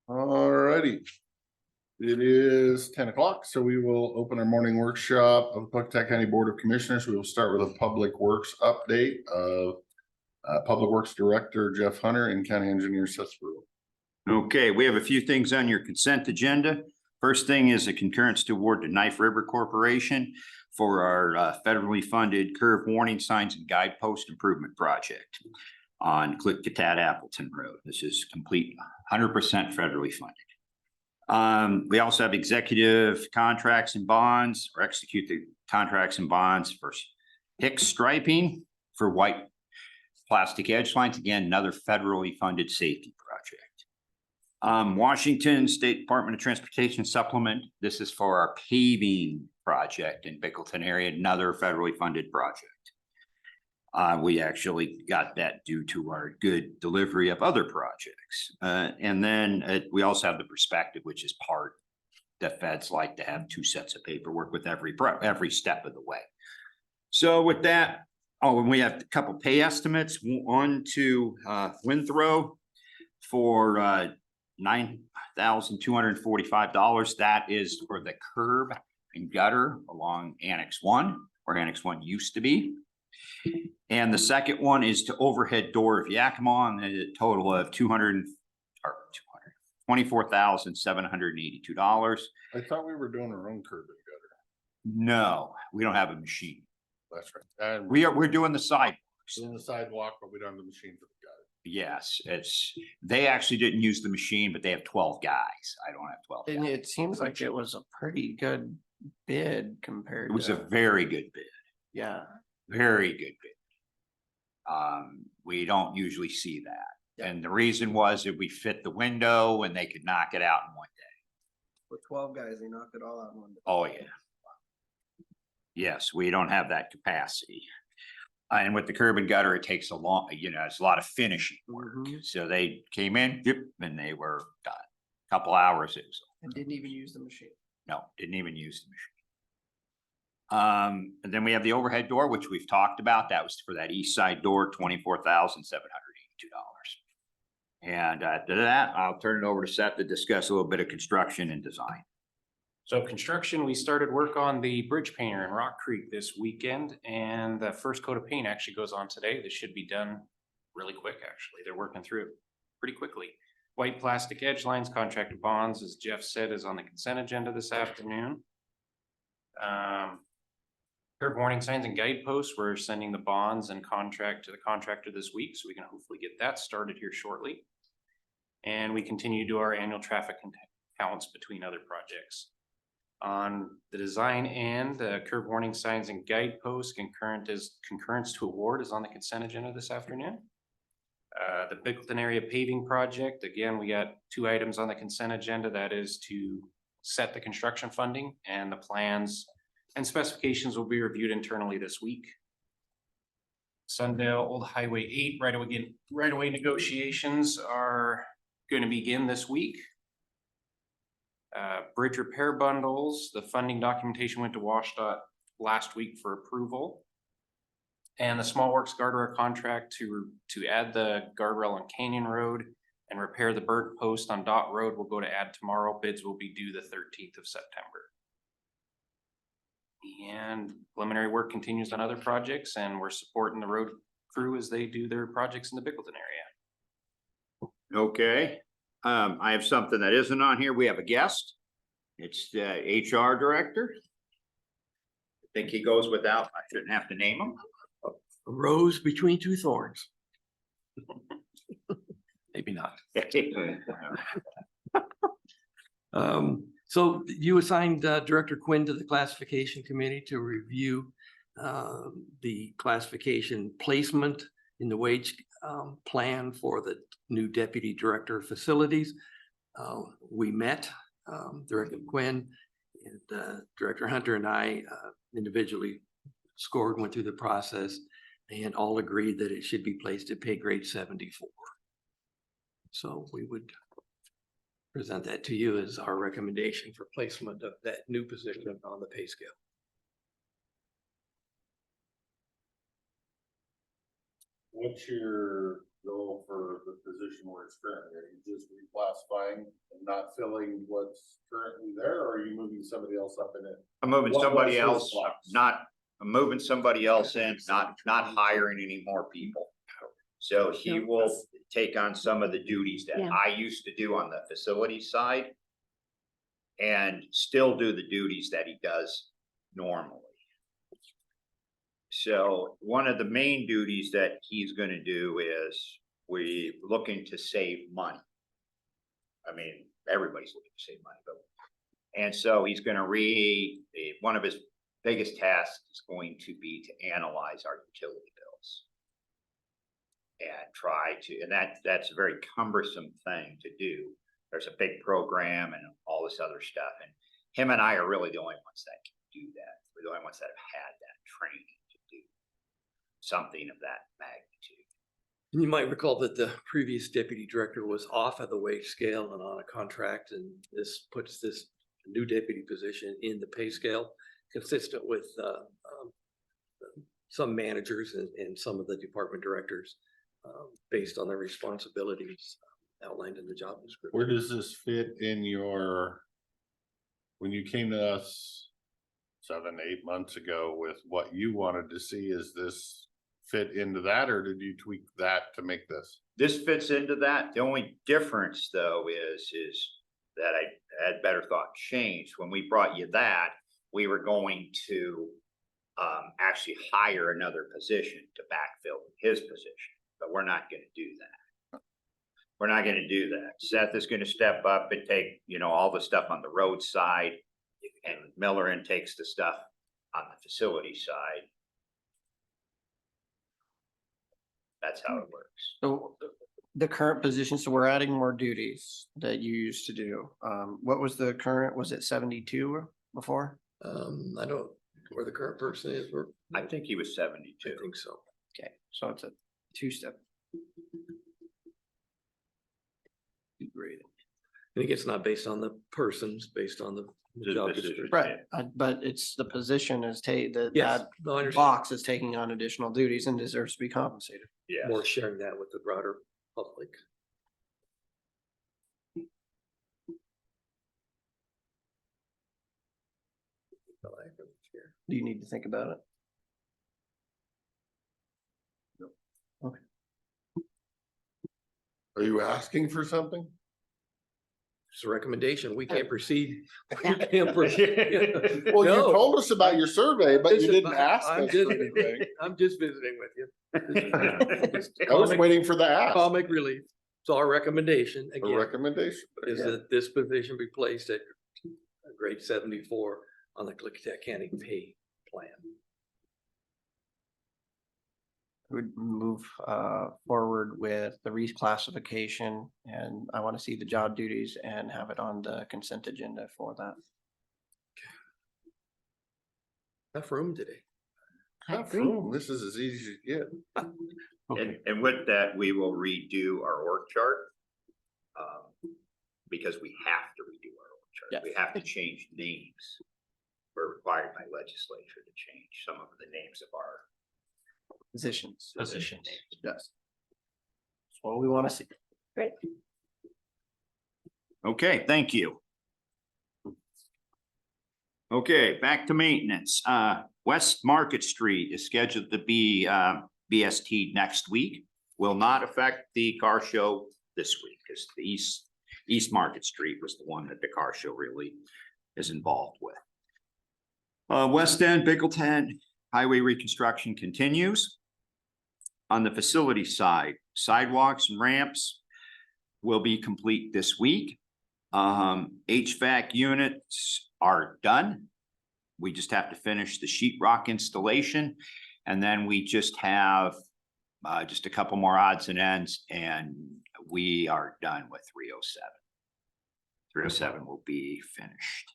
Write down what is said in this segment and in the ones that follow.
All righty. It is 10 o'clock, so we will open our morning workshop of the Klickitat County Board of Commissioners. We will start with a public works update of Public Works Director Jeff Hunter and County Engineer Seth Brewer. Okay, we have a few things on your consent agenda. First thing is a concurrence to award to Knife River Corporation for our federally funded curve warning signs and guidepost improvement project on Klickitat Appleton Road. This is complete 100% federally funded. We also have executive contracts and bonds, or execute the contracts and bonds for Hicks striping for white plastic edge lines. Again, another federally funded safety project. Washington State Department of Transportation supplement. This is for our paving project in Bickleton area, another federally funded project. We actually got that due to our good delivery of other projects. And then we also have the perspective, which is part that feds like to have 2 sets of paperwork with every step of the way. So with that, and we have a couple pay estimates. One to Winthrop for $9,245. That is for the curb and gutter along Annex 1, where Annex 1 used to be. And the second one is to overhead door of Yakima, and a total of $24,782. I thought we were doing our own curb and gutter. No, we don't have a machine. That's right. And We're doing the sidewalks. doing the sidewalk, but we don't have the machine for the gutter. Yes, they actually didn't use the machine, but they have 12 guys. I don't have 12 And guys. it seems like it was a pretty good bid compared It was to, a very good bid. yeah. Very good bid. We don't usually see that. And the reason was that we fit the window and they could knock it out in one day. With 12 guys, they knocked it all out in one day. Oh, yeah. Yes, we don't have that capacity. And with the curb and gutter, it takes a long, it's a lot of finishing work. So they came in, and they were done. A couple hours. It was. And didn't even use the machine. No, didn't even use the machine. And then we have the overhead door, which we've talked about. That was for that east side door, $24,782. And after that, I'll turn it over to Seth to discuss a little bit of construction and design. So construction, we started work on the bridge painter in Rock Creek this weekend, and the first coat of paint actually goes on today. This should be done really quick, actually. They're working through it pretty quickly. White plastic edge lines, contracted bonds, as Jeff said, is on the consent agenda this afternoon. Curb warning signs and guideposts, we're sending the bonds and contract to the contractor this week, so we can hopefully get that started here shortly. And we continue to do our annual traffic counts between other projects. On the design end, curb warning signs and guideposts, concurrence to award is on the consent agenda this afternoon. The Bickleton area paving project, again, we got 2 items on the consent agenda. That is to set the construction funding, and the plans and specifications will be reviewed internally this week. Sundale Old Highway 8 right-of-way negotiations are going to begin this week. Bridge repair bundles, the funding documentation went to WashDOT last week for approval. And the small works guardrail contract to add the guardrail on Canyon Road and repair the bird post on Dot Road will go to add tomorrow. Bids will be due the 13th of September. And preliminary work continues on other projects, and we're supporting the road crew as they do their projects in the Bickleton area. Okay. I have something that isn't on here. We have a guest. It's the HR director. I think he goes without, I shouldn't have to name him. A rose between 2 thorns. Maybe not. So you assigned Director Quinn to the classification committee to review the classification placement in the wage plan for the new deputy director of facilities. We met, Director Quinn and Director Hunter and I individually went through the process, and all agreed that it should be placed at pay grade 74. So we would present that to you as our recommendation for placement of that new position on the pay scale. What's your goal for the position works currently? Are you just reclassifying and not filling what's currently there, or are you moving somebody else up in it? I'm moving What- somebody what's his else, box? I'm moving somebody else in, not hiring any more people. So he will take on some of the duties that Yeah. I used to do on the facility side. And still do the duties that he does normally. So one of the main duties that he's gonna do is we looking to save money. I mean, everybody's looking to save money, but. And so he's gonna one of his biggest tasks is going to be to analyze our utility bills. And try to, and that's a very cumbersome thing to do. There's a big program and all this other stuff, and him and I are really the only ones that can do that. We're the only ones that have had that training to do something of that magnitude. You might recall that the previous deputy director was off of the wage scale and on a contract, and this puts this new deputy position in the pay scale, consistent with some managers and some of the department directors, based on their responsibilities outlined in the job description. Where does this fit in when you came to us 7, 8 months ago with what you wanted to see, is this fit into that, or did you tweak that to make this? This fits into that. The only difference though is that I had better thought changed. When we brought you that, we were going to actually hire another position to backfill his position, but we're not gonna do that. We're not gonna do that. Seth is gonna step up and take, all the stuff on the road side, and Miller takes the stuff on the facility side. That's how it works. So the current position, so we're adding more duties that you used to do. What was the current, was it 72 before? I don't know where the current person is, or I think he was I 72. think so. Okay, so it's a 2-step. Great. I think it's not based on the persons, based on the The job position. description. Right, but it's the position is Yes, that no, I understand. box is taking on additional duties and deserves to be compensated. Yes. More sharing that with the broader public. Do you need to think about it? Are you asking for something? It's a recommendation. We can't proceed. We can't proceed. Well, you No. told us about your survey, but you Listen, didn't ask I'm us just- for anything. I'm just visiting with you. Just I was comic- waiting for the ask, Comic relief. So our recommendation, a again, recommendation. is that this position be placed at grade 74 on the Klickitat County pay plan. Would move forward with the reclassification, and I want to see the job duties and have it on the consent agenda for that. Enough room today. I Not agree. room. This is as easy as you get. And with that, we will redo our org chart. Because we have to redo our org chart. Yes. We have to change names. We're required by legislature to change some of the names of our Positions. positions. Yes. That's what we want to see. Great. Okay, thank you. Okay, back to maintenance. West Market Street is scheduled to be BST next week. Will not affect the car show this week, because the East Market Street was the one that the car show really is involved with. West End, Bickleton Highway reconstruction continues. On the facility side, sidewalks and ramps will be complete this week. HVAC units are done. We just have to finish the sheetrock installation, and then we just have just a couple more odds and ends, and we are done with 307. 307 will be finished.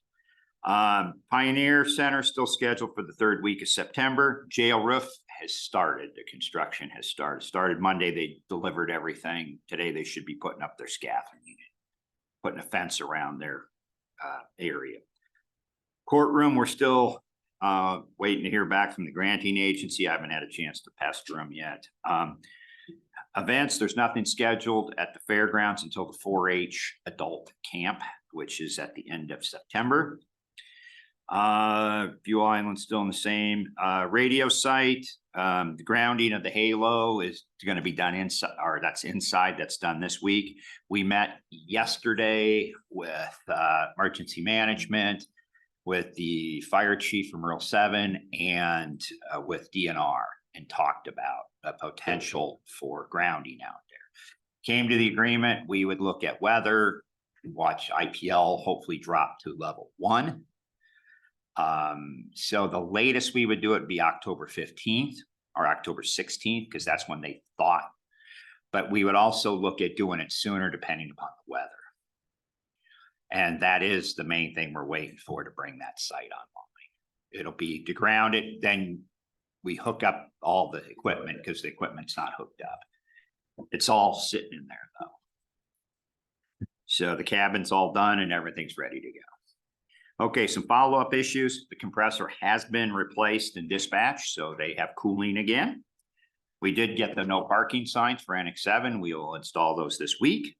Pioneer Center still scheduled for the 3rd week of September. Jail roof has started. The construction has started Monday. They delivered everything. Today they should be putting up their scaffolding unit, putting a fence around their area. Courtroom, we're still waiting to hear back from the granting agency. I haven't had a chance to pester them yet. Events, there's nothing scheduled at the fairgrounds until the 4-H adult camp, which is at the end of September. View Island still in the same, radio site. The grounding of the Halo is going to be done inside, or that's inside, that's done this week. We met yesterday with, emergency management, with the fire chief from Rural 7 and, with DNR, and talked about a potential for grounding out there. Came to the agreement, we would look at weather, watch IPL hopefully drop to level 1. So the latest we would do it would be October 15th or October 16th, because that's when they thought. But we would also look at doing it sooner depending upon the weather. And that is the main thing we're waiting for to bring that site online. It'll be to ground it, then we hook up all the equipment because the equipment's not hooked up. It's all sitting in there though. So the cabin's all done and everything's ready to go. Okay, some follow-up issues. The compressor has been replaced and dispatched, so they have cooling again. We did get the no parking signs for Annex 7. We will install those this week.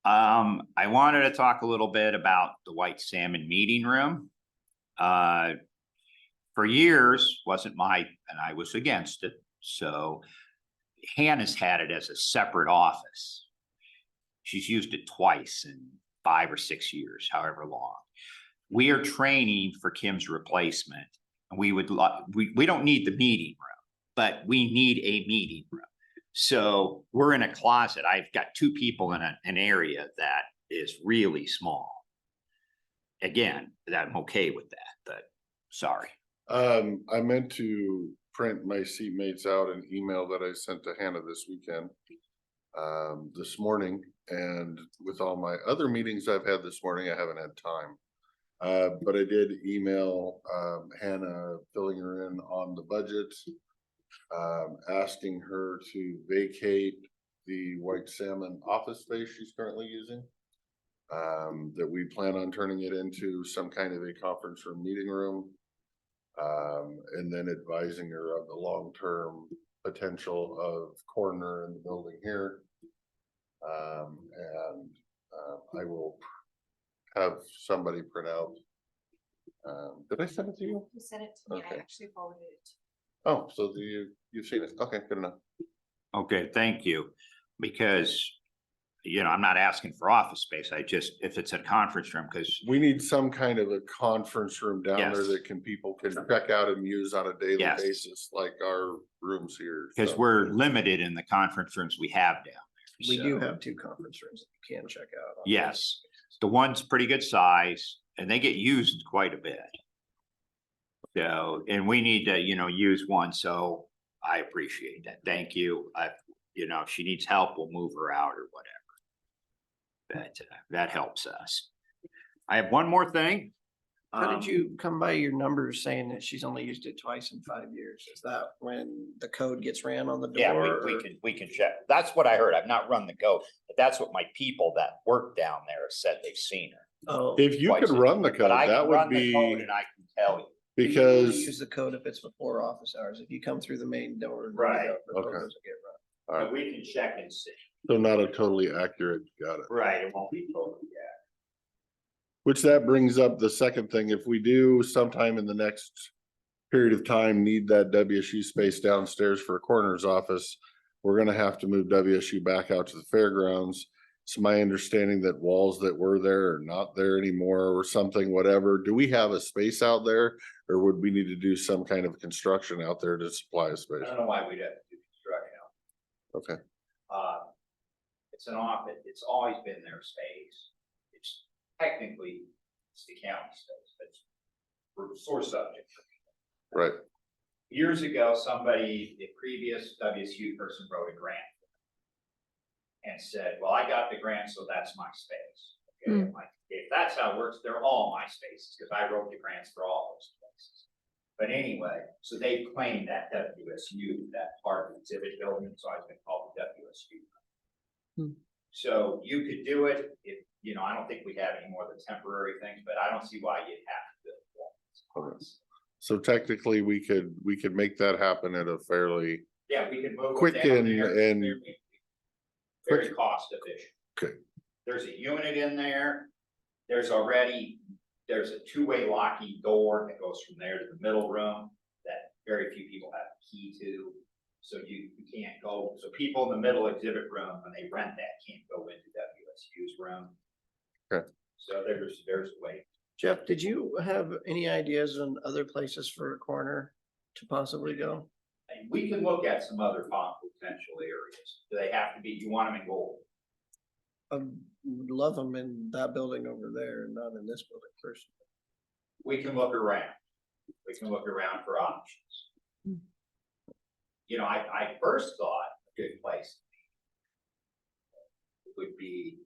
I wanted to talk a little bit about the White Salmon meeting room. For years, wasn't and I was against it. So Hannah's had it as a separate office. She's used it twice in 5 or 6 years, however long. We are training for Kim's replacement, and we don't need the meeting room, but we need a meeting room. So we're in a closet. I've got 2 people in an area that is really small. Again, I'm okay with that, but sorry. I meant to print my seatmates out an email that I sent to Hannah this weekend, this morning, and with all my other meetings I've had this morning, I haven't had time. But I did email Hannah, filling her in on the budget, asking her to vacate the White Salmon office space she's currently using. That we plan on turning it into some kind of a conference room, meeting room. And then advising her of the long-term potential of corner in the building here. I will have somebody print out. Did I send it to you? You sent it to me. I Okay. actually forwarded it. Oh, so you've seen it. Okay, good enough. Okay, thank you. Because, I'm not asking for office space. if it's a conference room, because We need some kind of a conference room down there Yes. that people can check out and use on a daily Yes. basis, like our rooms here. because so. we're limited in the conference rooms we have down there. We do So, have 2 conference rooms that you can check out. Yes, the one's pretty good size and they get used quite a bit. So, and we need to, use one, so I appreciate that. Thank you. If she needs help, we'll move her out or whatever. But that helps us. I have one more thing. How did you come by your numbers saying that she's only used it twice in 5 years? Is that when the code gets ran on the door? Yeah, or- we can check. That's what I heard. I've not run the code, but that's what my people that work down there have said they've seen her. Oh, If you twice could a run the year. code, But I that can would run the code be and I can tell you. we usually because, use the code if it's before office hours. If you come through the main door. Right. the code Okay. doesn't get run. all right, But we can check and see. so not a totally accurate, got it. Right, it won't be totally, yeah. Which that brings up the second thing, if we do sometime in the next period of time need that WSU space downstairs for a coroner's office, we're gonna have to move WSU back out to the fairgrounds. It's my understanding that walls that were there are not there anymore or something, whatever. Do we have a space out there? Or would we need to do some kind of construction out there to supply a I space? don't know why we'd have to do construction. Okay, It's an office, it's always been their space. It's technically, it's the county space, but it's for source subject. right, Years ago, the previous WSU person wrote a grant. And said, well, I got the grant, so that's my space. Okay, I'm like, if that's how it works, they're all my spaces, because I wrote the grants for all those places. But anyway, so they claimed that WSU, that part of the exhibit building, so I've been called the WSU. So you could do it if, I don't think we have any more than temporary things, but I don't see why you'd have to build walls. so technically we could make that happen at a fairly Yeah, we can move. it Quick down and- there. and- Very quick. cost efficient. Okay. There's a unit in there. There's a two-way locking door that goes from there to the middle room that very few people have a key to. So you can't go, so people in the middle exhibit room, when they rent that, can't go into WSU's room. Okay. So there's a way. Jeff, did you have any ideas on other places for a corner to possibly go? And we can look at some other potential areas. Do they have to be, you want them in gold? Would love them in that building over there, not in this building personally. We can look around. We can look around for options. You know, I first thought a good place would be,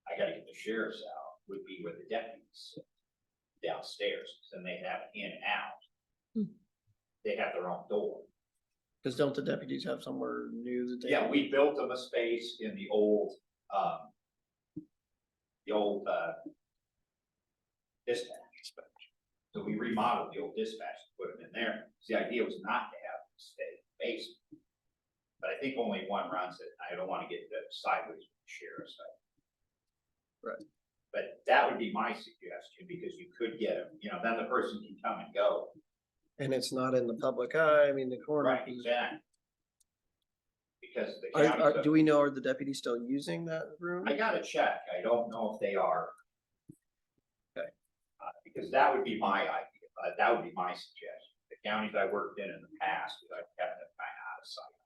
I gotta get the sheriffs out, would be where the deputies sit downstairs, then they have in and out. They have their own door. Cause don't the deputies have somewhere new that they? Yeah, we built them a space in the old dispatch. So we remodeled the old dispatch to put them in there. So the idea was not to have them stay in the basement. But I think only one runs it. I don't want to get sideways with the sheriff's. Right. But that would be my suggestion, because you could get them, you know, then the person can come and go. And it's not in the public eye, I mean, the corner. Right, exactly. Because the Are, county. do we know, are the deputies still using that room? I gotta check. I don't know if they are. Okay. Because that would be my idea. That would be my suggestion. The counties I worked in the past, I've kept them kind of out of sight.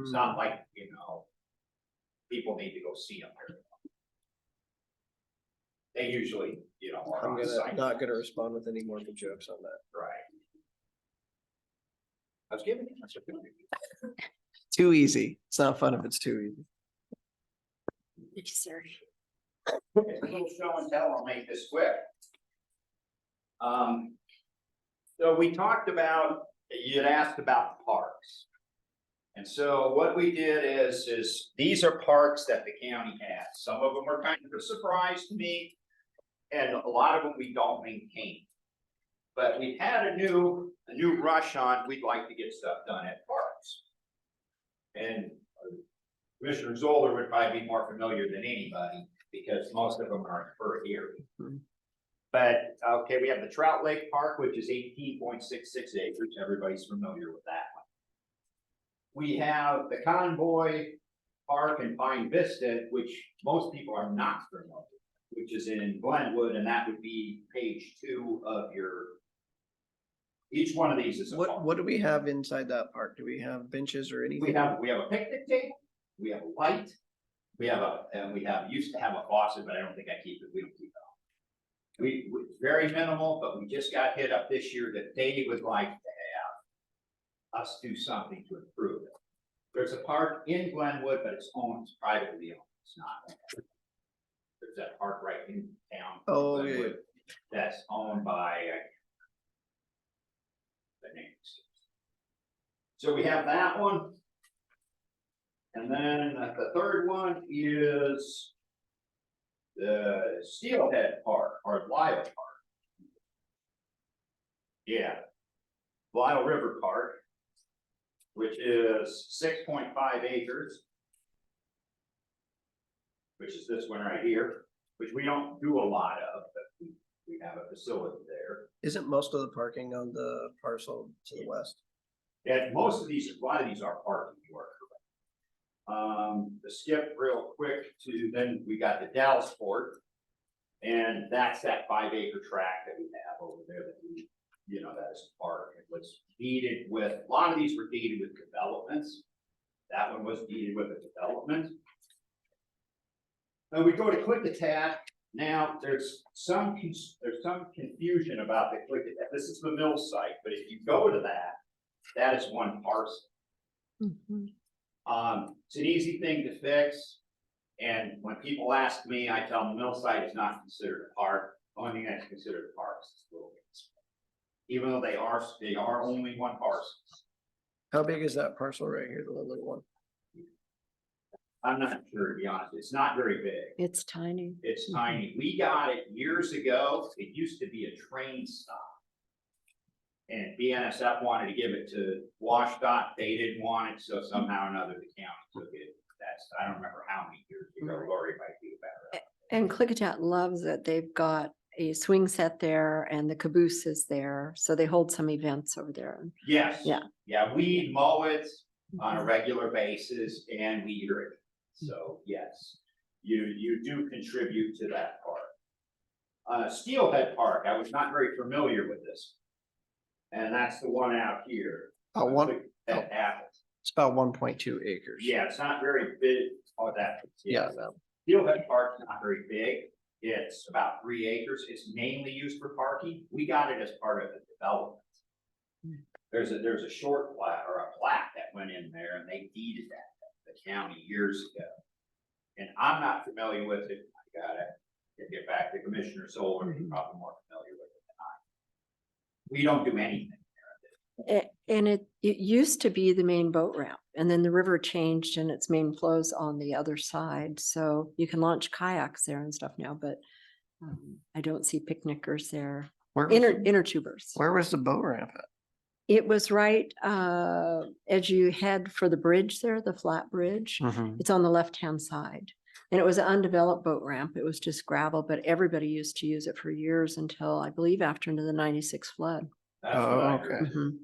It's not like, you know, people need to go see them. They usually, you know, are I'm on site. not gonna respond with any more jokes on that. Right. I was giving you. Too easy. It's not fun if it's too easy. Sorry. It's a little show and tell. I'll make this quick. So we talked about, you'd asked about the parks. And so what we did is these are parks that the county has. Some of them are kind of a surprise to me, and a lot of them we don't maintain. But we've had a new rush on, we'd like to get stuff done at parks. And Commissioner Zoller would probably be more familiar than anybody, because most of them are per area. But, okay, we have the Trout Lake Park, which is 18.66 acres. Everybody's familiar with that one. We have the Convoy Park in Pine Vista, which most people are not familiar with, which is in Glenwood, and that would be page 2 of your. Each one of these is a park. What do we have inside that park? Do we have benches or anything? We have a picnic table, we have a light, we used to have a faucet, but I don't think I keep it, we don't keep it on. It's very minimal, but we just got hit up this year that they would like to have us do something to improve it. There's a park in Glenwood, but it's privately owned, it's not. There's that park right in town. Oh, Glenwood, yeah. That's owned by. The name. So we have that one. And then the third one is the Steelhead Park or Lyle Park. Yeah. Lyle River Park, which is 6.5 acres. Which is this one right here, which we don't do a lot of, but we have a facility there. Isn't most of the parking on the parcel to the west? Yeah, most of these, a lot of these are parking, you are correct. To skip real quick to, then we got the Dallas Port. And that's that 5-acre tract that we have over there that we, you know, that is a park. It was deeded with, a lot of these were deeded with developments. That one was deeded with a development. Now we go to Klickitat. Now, there's some confusion about the Klickitat. This is the mill site, but if you go to that is one parcel. It's an easy thing to fix. And when people ask me, I tell them the mill site is not considered a park. The only thing that's considered a park is little bits. Even though they are only one parcel. How big is that parcel right here, the little one? I'm not sure, to be honest. It's not very big. It's tiny. It's tiny. We got it years ago. It used to be a train stop. And BNSF wanted to give it to WashDOT. They didn't want it, so somehow or another the county took it. That's, I don't remember how many years ago. Lori might be better. And Klickitat loves it. They've got a swing set there and the caboose is there. So they hold some events over there. Yes. Yeah. Yeah, we mow it on a regular basis and we irrigate. So yes, you do contribute to that part. Steelhead Park, I was not very familiar with this. And that's the one out here. At Apple. It's about 1.2 acres. Yeah, it's not very big. Oh, that. Yeah, no. Steelhead Park's not very big. It's about 3 acres. It's mainly used for parking. We got it as part of the development. There's a short plat or a plat that went in there and they deeded that to the county years ago. And I'm not familiar with it. I gotta get back to Commissioner Solar. He's probably more familiar with it than I. We don't do anything there. And it used to be the main boat ramp and then the river changed and its main flows on the other side. So you can launch kayaks there and stuff now, but I don't see picnickers there. Where was, Inner tubers. where was the boat ramp at? It was right as you head for the bridge there, the flat bridge. It's on the left-hand side. And it was an undeveloped boat ramp. It was just gravel, but everybody used to use it for years until I believe after into the 96 flood. That's what I Oh, heard. okay. Mhm.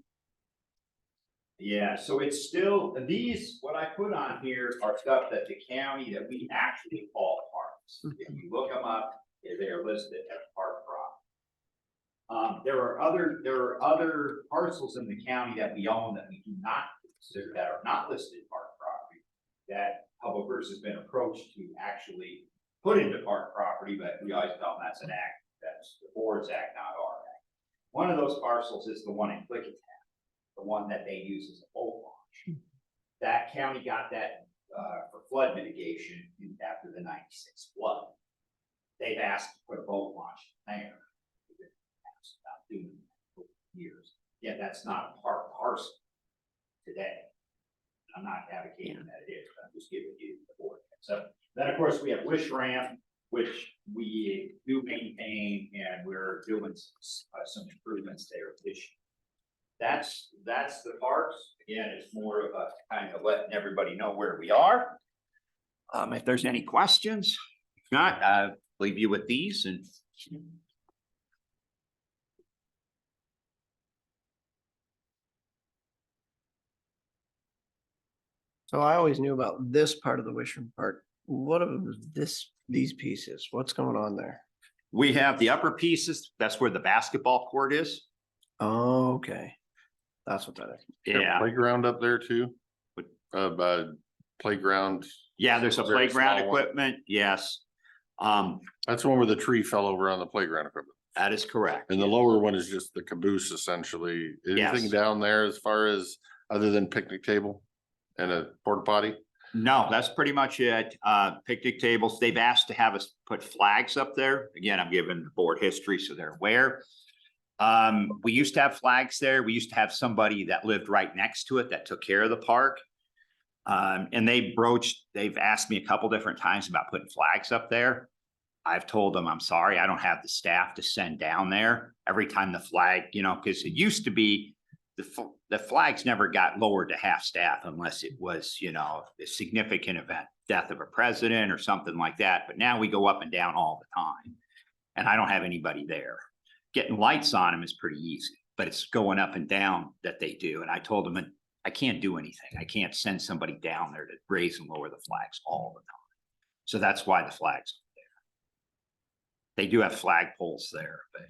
Yeah, so it's still, these, what I put on here are stuff that the county that we actually call parks. If you look them up, they're listed as park property. There are other parcels in the county that we own that we do not consider, that are not listed park property, that Public Works has been approached to actually put into park property, but we always tell them that's an act, that's the board's act, not our act. One of those parcels is the one in Klickitat, the one that they use as a boat launch. That county got that for flood mitigation after the 96 flood. They've asked to put a boat launch there. They've been asked about doing that for years. Yeah, that's not a park parcel today. I'm not advocating that it is, I'm just giving you the board. So then, of course, we have Wish Ramp, which we do maintain, and we're doing some improvements there this year. That's the parks. Again, it's more of a kind of letting everybody know where we are. If there's any questions, if not, I'll leave you with these and. So I always knew about this part of the Wishroom Park. What of these pieces? What's going on there? We have the upper pieces. That's where the basketball court is. Oh, okay. That's what that is. Yeah, Playground up there too. Playground. yeah, there's a Very playground small one. equipment. Yes. That's the one where the tree fell over on the playground equipment. That is correct. And the lower one is just the caboose essentially. Anything Yes. down there as far as other than picnic table and a porta potty? No, that's pretty much it. Picnic tables, they've asked to have us put flags up there. Again, I'm giving the board history so they're aware. We used to have flags there. We used to have somebody that lived right next to it that took care of the park. And they've asked me a couple different times about putting flags up there. I've told them, I'm sorry, I don't have the staff to send down there every time the flag, because it used to be the flags never got lowered to half staff unless it was, a significant event, death of a president or something like that. But now we go up and down all the time and I don't have anybody there. Getting lights on them is pretty easy, but it's going up and down that they do. And I told them, I can't do anything. I can't send somebody down there to raise and lower the flags all the time. So that's why the flags are there. They do have flag poles there, but.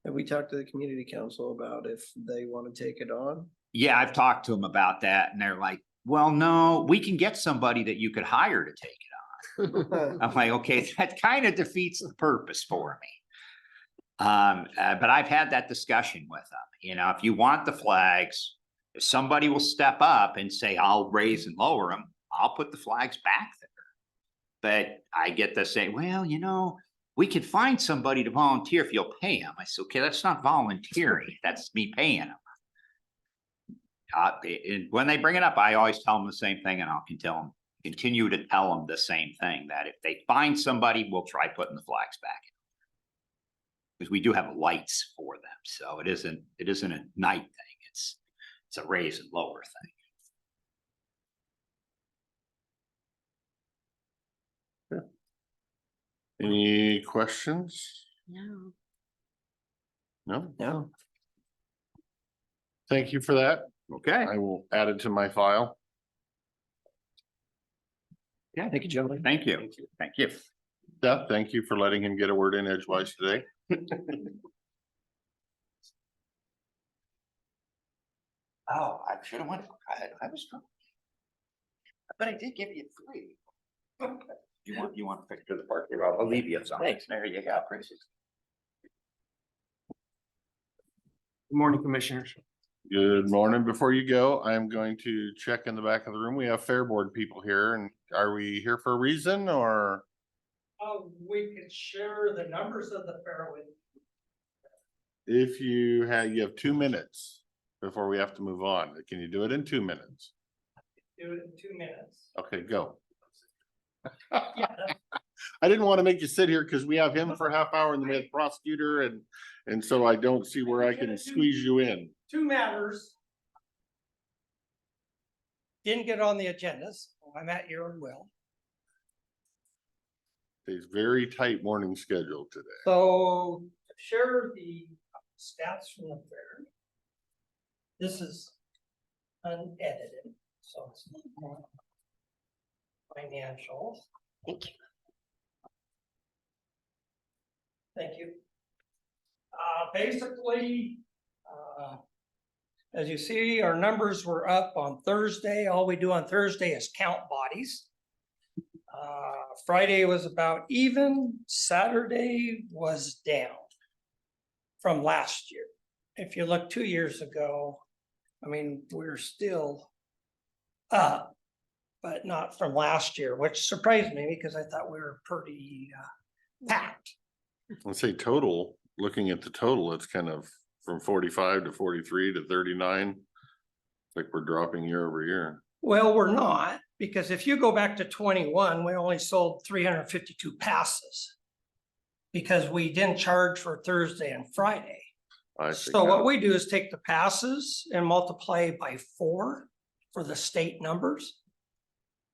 Have we talked to the community council about if they want to take it on? Yeah, I've talked to them about that and they're like, well, no, we can get somebody that you could hire to take it on. I'm like, okay, that kind of defeats the purpose for me. But I've had that discussion with them. If you want the flags, if somebody will step up and say, I'll raise and lower them, I'll put the flags back there. But I get the saying, well, we could find somebody to volunteer if you'll pay them. I said, okay, that's not volunteering. That's me paying them. And when they bring it up, I always tell them the same thing, and I'll continue to tell them the same thing, that if they find somebody, we'll try putting the flags back. because we do have lights for them. So it isn't a night thing. It's a raise and lower thing. Any questions? No. No? No. Thank you for that. Okay. I will add it to my file. Yeah. Thank you, gentlemen. Thank you. Thank you. Seth, thank you for letting him get a word in edgewise today. Oh, I should have went. I was drunk. But I did give you 3. You want to picture the park here? I'll leave you some. Thanks. There you go, Chris. Good morning, Commissioners. Good morning. Before you go, I am going to check in the back of the room. We have Fair Board people here, and are we here for a reason or? We could share the numbers of the fair with. If you have 2 minutes before we have to move on. Can you do it in 2 minutes? Do it in 2 minutes. Okay, go. Yeah, I didn't want to make you sit here because we have him for a half hour and then we have the prosecutor and so I don't see where I can squeeze you in. 2 matters. Didn't get on the agendas. I'm at your will. It's very tight morning schedule today. So share the stats from the fair. This is unedited, so it's more financials. Thank you. Thank you. Basically, as you see, our numbers were up on Thursday. All we do on Thursday is count bodies. Friday was about even. Saturday was down from last year. If you look 2 years ago, I mean, we're still up, but not from last year, which surprised me because I thought we were pretty packed. Let's say total, looking at the total, it's kind of from 45 to 43 to 39. Like we're dropping year over year. Well, we're not, because if you go back to 21, we only sold 352 passes because we didn't charge for Thursday and Friday. I see. So what we do is take the passes and multiply by 4 for the state numbers.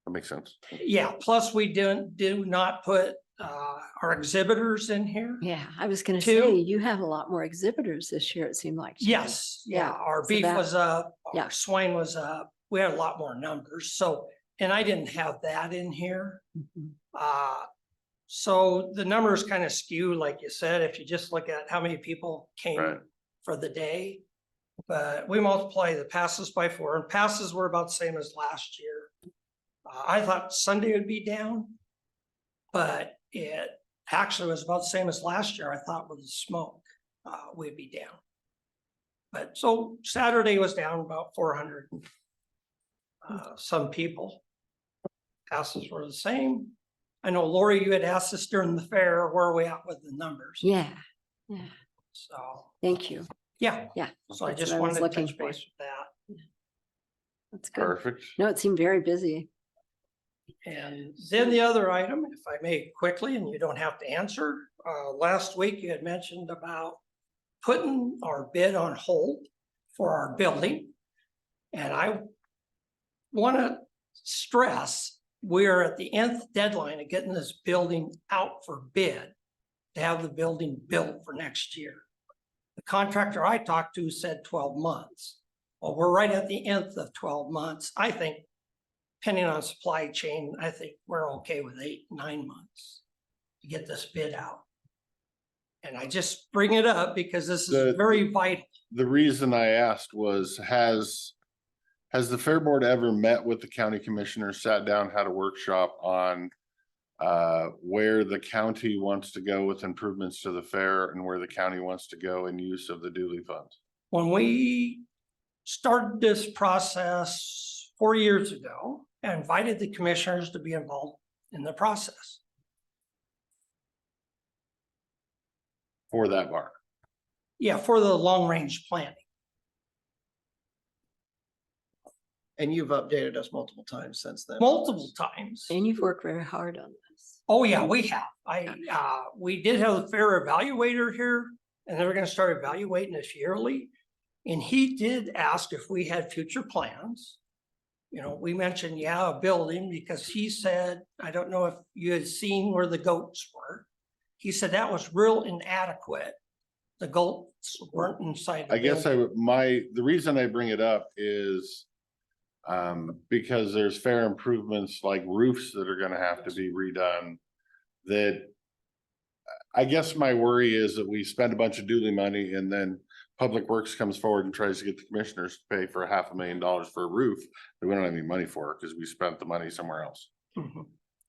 That makes sense. Yeah, plus we do not put our exhibitors in here. Yeah, I was gonna Two. say, you have a lot more exhibitors this year, it seemed like. to me. Yes, yeah, our so beef that- was up, yeah. our swine was up. We had a lot more numbers. So, and I didn't have that in here. Mhm. So the numbers kind of skew, like you said, if you just look at how many people came Right. for the day. But we multiply the passes by 4, and passes were about the same as last year. I thought Sunday would be down, but it actually was about the same as last year. I thought with the smoke, we'd be down. But so Saturday was down about 400. Some people. Passes were the same. I know Lori, you had asked us during the fair, where are we at with the numbers? Yeah, So, thank you. yeah, Yeah, so I That's just what I was wanted to looking touch for. base with that. that's good. Perfect. No, it seemed very busy. And then the other item, if I may quickly, and you don't have to answer, last week you had mentioned about putting our bid on hold for our building. And I want to stress, we're at the nth deadline of getting this building out for bid to have the building built for next year. The contractor I talked to said 12 months. Well, we're right at the nth of 12 months. I think, depending on supply chain, I think we're okay with 8, 9 months to get this bid out. And I just bring it up because this is very vital. The reason I asked was, has the Fair Board ever met with the county commissioners, sat down, had a workshop on where the county wants to go with improvements to the fair and where the county wants to go in use of the Dooley funds? When we started this process 4 years ago, I invited the commissioners to be involved in the process. For that bar. Yeah, for the long-range planning. And you've updated us multiple times since then. multiple times. And you've worked very hard on this. Oh, yeah, we have. We did have a fair evaluator here, and they were gonna start evaluating us yearly. And he did ask if we had future plans. You know, we mentioned, yeah, a building, because he said, I don't know if you had seen where the goats were. He said that was real inadequate. The goats weren't inside. the I guess building. the reason I bring it up is because there's fair improvements like roofs that are gonna have to be redone. That I guess my worry is that we spend a bunch of dually money and then Public Works comes forward and tries to get the commissioners to pay for $500,000 for a roof that we don't have any money for because we spent the money somewhere else. Mhm.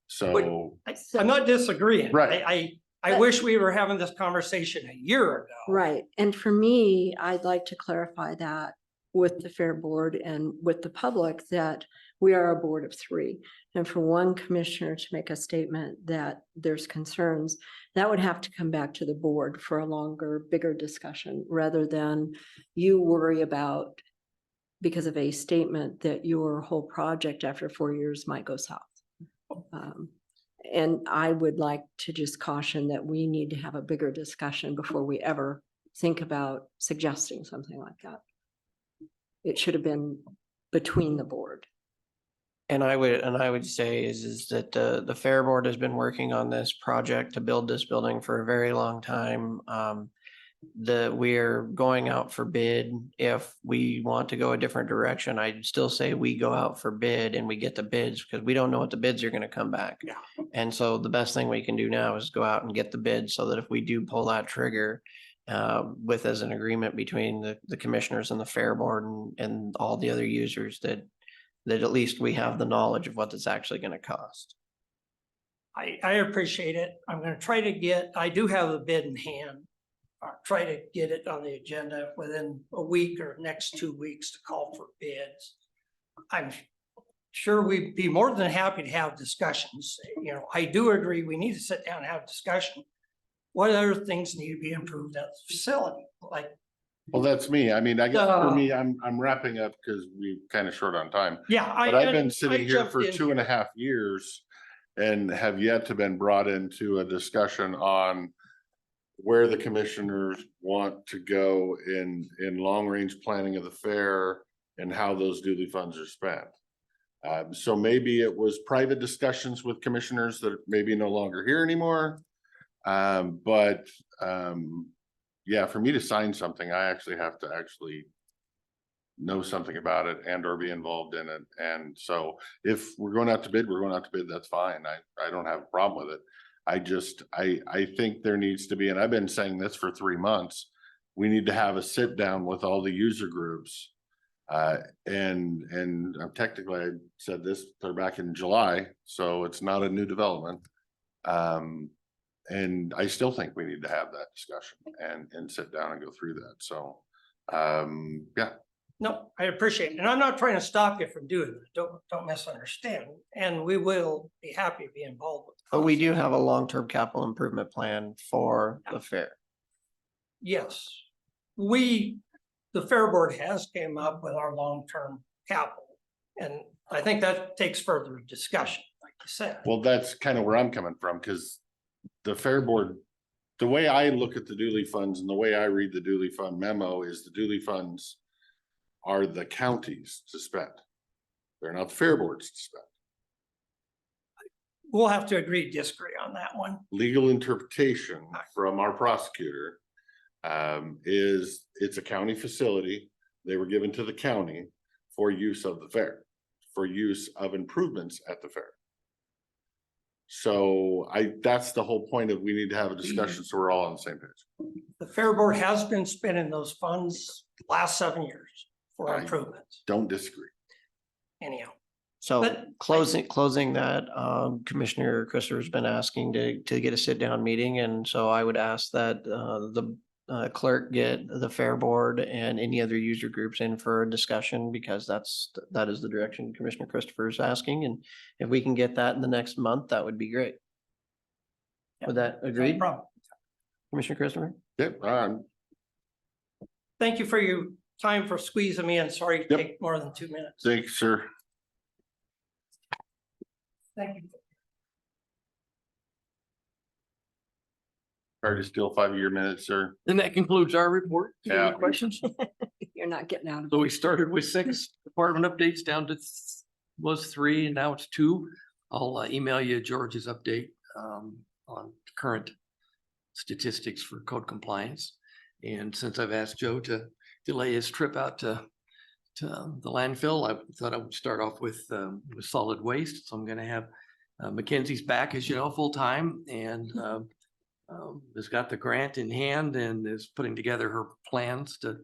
So, I'm not disagreeing. Right. I wish we were having this conversation a year ago. Right. And for me, I'd like to clarify that with the Fair Board and with the public that we are a board of three. And for one commissioner to make a statement that there's concerns, that would have to come back to the board for a longer, bigger discussion rather than you worry about because of a statement that your whole project after 4 years might go south. And I would like to just caution that we need to have a bigger discussion before we ever think about suggesting something like that. It should have been between the board. And I would say is that the Fair Board has been working on this project to build this building for a very long time. We're going out for bid. If we want to go a different direction, I'd still say we go out for bid and we get the bids because we don't know what the bids are gonna come back. Yeah. And so the best thing we can do now is go out and get the bid so that if we do pull that trigger, with as an agreement between the commissioners and the Fair Board and all the other users that at least we have the knowledge of what it's actually gonna cost. I appreciate it. I'm gonna try to I do have a bid in hand. I'll try to get it on the agenda within a week or next 2 weeks to call for bids. I'm sure we'd be more than happy to have discussions. You know, I do agree, we need to sit down and have a discussion. What other things need to be improved at the facility? Like, well, that's me. I mean, I guess for me, I'm wrapping up because we're kind of short on time. yeah. But I've been sitting I here jumped for in 2.5 years and have yet to been brought into a discussion on where the commissioners want to go in long-range planning of the fair and how those dually funds are spent. So maybe it was private discussions with commissioners that maybe no longer here anymore. Yeah, for me to sign something, I actually have to know something about it and or be involved in it. And so if we're going out to bid, we're going out to bid, that's fine. I don't have a problem with it. I think there needs to be, and I've been saying this for 3 months, we need to have a sit down with all the user groups. And technically I said this, they're back in July, so it's not a new development. And I still think we need to have that discussion and sit down and go through that. So, yeah. No, I appreciate it. And I'm not trying to stop you from doing it. Don't misunderstand. And we will be happy to be involved with. But we do have a long-term capital improvement plan for the fair. Yes, the Fair Board has came up with our long-term capital. And I think that takes further discussion, like you said. Well, that's kind of where I'm coming from, because the Fair Board, the way I look at the dually funds and the way I read the dually fund memo is the dually funds are the counties to spend. They're not the Fair Boards to spend. We'll have to agree to disagree on that one. Legal interpretation from our prosecutor is it's a county facility. They were given to the county for use of the fair, for use of improvements at the fair. So that's the whole point of we need to have a discussion so we're all on the same page. The Fair Board has been spending those funds the last 7 years for improvements. Don't disagree. Anyhow. So But closing that, Commissioner Christopher's been asking to get a sit down meeting. And so I would ask that the clerk get the Fair Board and any other user groups in for a discussion, because that is the direction Commissioner Christopher is asking. And if we can get that in the next month, that would be great. Would that No agree, problem. Commissioner Christopher? Yep. Thank you for time for squeezing me in. Sorry to Yep. take more than 2 minutes. Thanks, sir. Thank you. Sorry to steal 5 of your minutes, sir. And that concludes our report. Any Yeah. questions? You're not getting out of. So we started with 6 department updates down to was 3 and now it's 2. I'll email you George's update on current statistics for code compliance. And since I've asked Joe to delay his trip out to the landfill, I thought I would start off with solid waste. So I'm going to have Mackenzie's back, as you know, full time, and has got the grant in hand and is putting together her plans to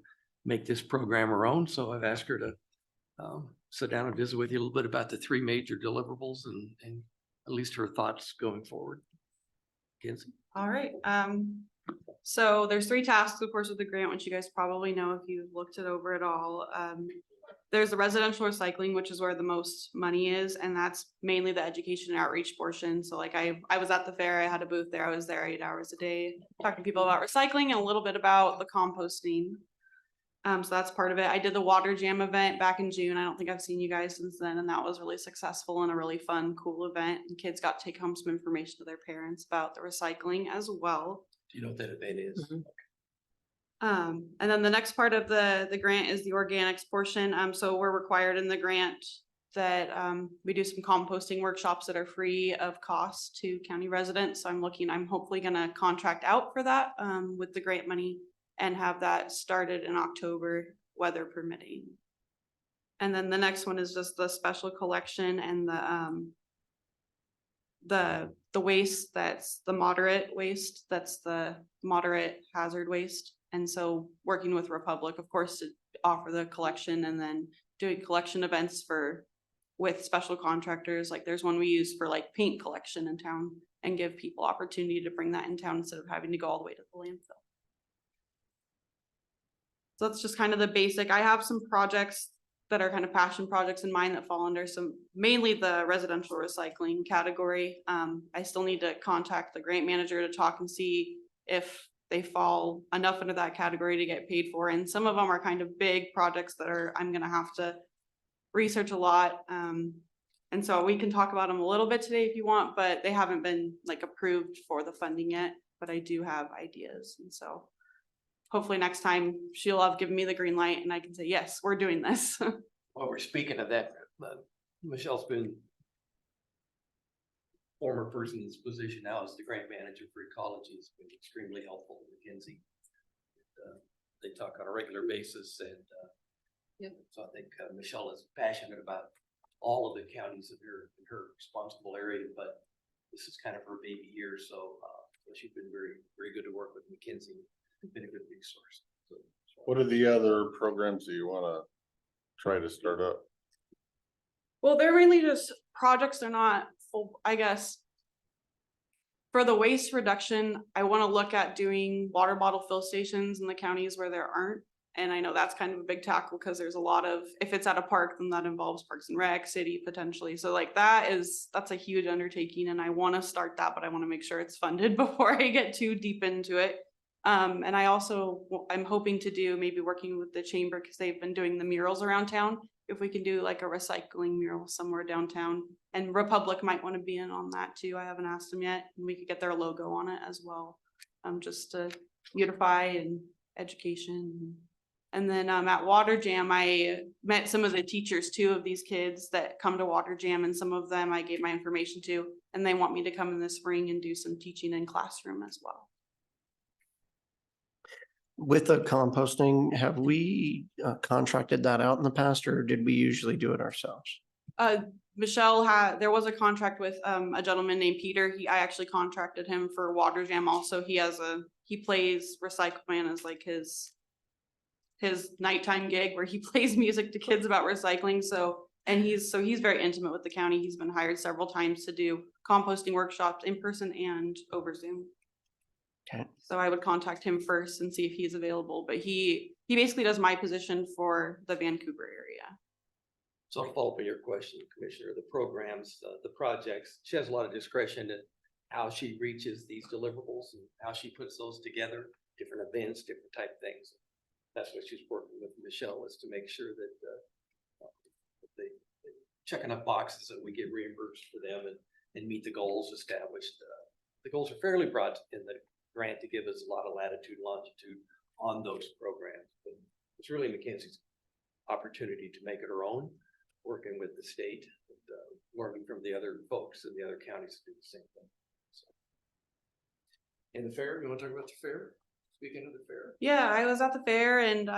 make this program her own. So I've asked her to sit down and visit with you a little bit about the 3 major deliverables and at least her thoughts going forward. Mackenzie? All right, so there's 3 tasks, of course, with the grant, which you guys probably know if you've looked it over at all. There's the residential recycling, which is where the most money is, and that's mainly the education and outreach portion. So like I was at the fair, I had a booth there, I was there 8 hours a day, talking to people about recycling and a little bit about the composting. So that's part of it. I did the water jam event back in June. I don't think I've seen you guys since then, and that was really successful and a really fun, cool event. And kids got to take home some information to their parents about the recycling as well. Do you know what that event is? And then the next part of the grant is the organics portion. So we're required in the grant that we do some composting workshops that are free of cost to county residents. So I'm hopefully gonna contract out for that with the grant money and have that started in October, weather permitting. And then the next one is just the special collection and the waste that's the moderate waste, that's the moderate hazard waste. And so working with Republic, of course, to offer the collection and then doing collection events with special contractors. Like there's one we use for like paint collection in town and give people opportunity to bring that in town instead of having to go all the way to the landfill. So that's just kind of the basic. I have some projects that are kind of passion projects in mind that fall under mainly the residential recycling category. I still need to contact the grant manager to talk and see if they fall enough into that category to get paid for. And some of them are kind of big projects that I'm gonna have to research a lot. And so we can talk about them a little bit today if you want, but they haven't been like approved for the funding yet, but I do have ideas. And so hopefully next time she'll have given me the green light and I can say, yes, we're doing this. Well, we're speaking of that, Michelle's been former person's position now as the grant manager for ecology has been extremely helpful to Mackenzie. They talk on a regular basis and so I think Michelle is passionate about all of the counties in her responsible area, but this is kind of her baby year. So she's been very, very good to work with Mackenzie. Been a good resource. So, What are the other programs that you want to try to start up? Well, they're mainly just projects. They're not full, I guess. For the waste reduction, I want to look at doing water bottle fill stations in the counties where there aren't. And I know that's kind of a big tackle because there's a lot of, if it's at a park, then that involves Parks and Rec, city potentially. So like that's a huge undertaking and I want to start that, but I want to make sure it's funded before I get too deep into it. And I'm hoping to do maybe working with the chamber because they've been doing the murals around town. If we can do like a recycling mural somewhere downtown, and Republic might want to be in on that too. I haven't asked them yet, and we could get their logo on it as well. Just to unify and education. And then at Water Jam, I met some of the teachers too of these kids that come to Water Jam, and some of them I gave my information to, and they want me to come in the spring and do some teaching in classroom as well. With the composting, have we contracted that out in the past, or did we usually do it ourselves? Michelle there was a contract with a gentleman named Peter. I actually contracted him for Water Jam also. He plays Recycle Man as like his nighttime gig where he plays music to kids about recycling. So he's very intimate with the county. He's been hired several times to do composting workshops in person and over Zoom. Okay. So I would contact him first and see if he's available, but he basically does my position for the Vancouver area. So I'll follow up on your question, Commissioner, the programs, the projects, she has a lot of discretion in how she reaches these deliverables and how she puts those together, different events, different type things. that's what she's working with Michelle, is to make sure that they check enough boxes that we get reimbursed for them and meet the goals established. The goals are fairly broad in the grant to give us a lot of latitude, longitude on those programs. But it's really Mackenzie's opportunity to make it her own, working with the state, and, learning from the other folks in the other counties to do the same thing. So. And the fair, you want to talk about the fair? Speaking of the fair. Yeah, I was at the fair and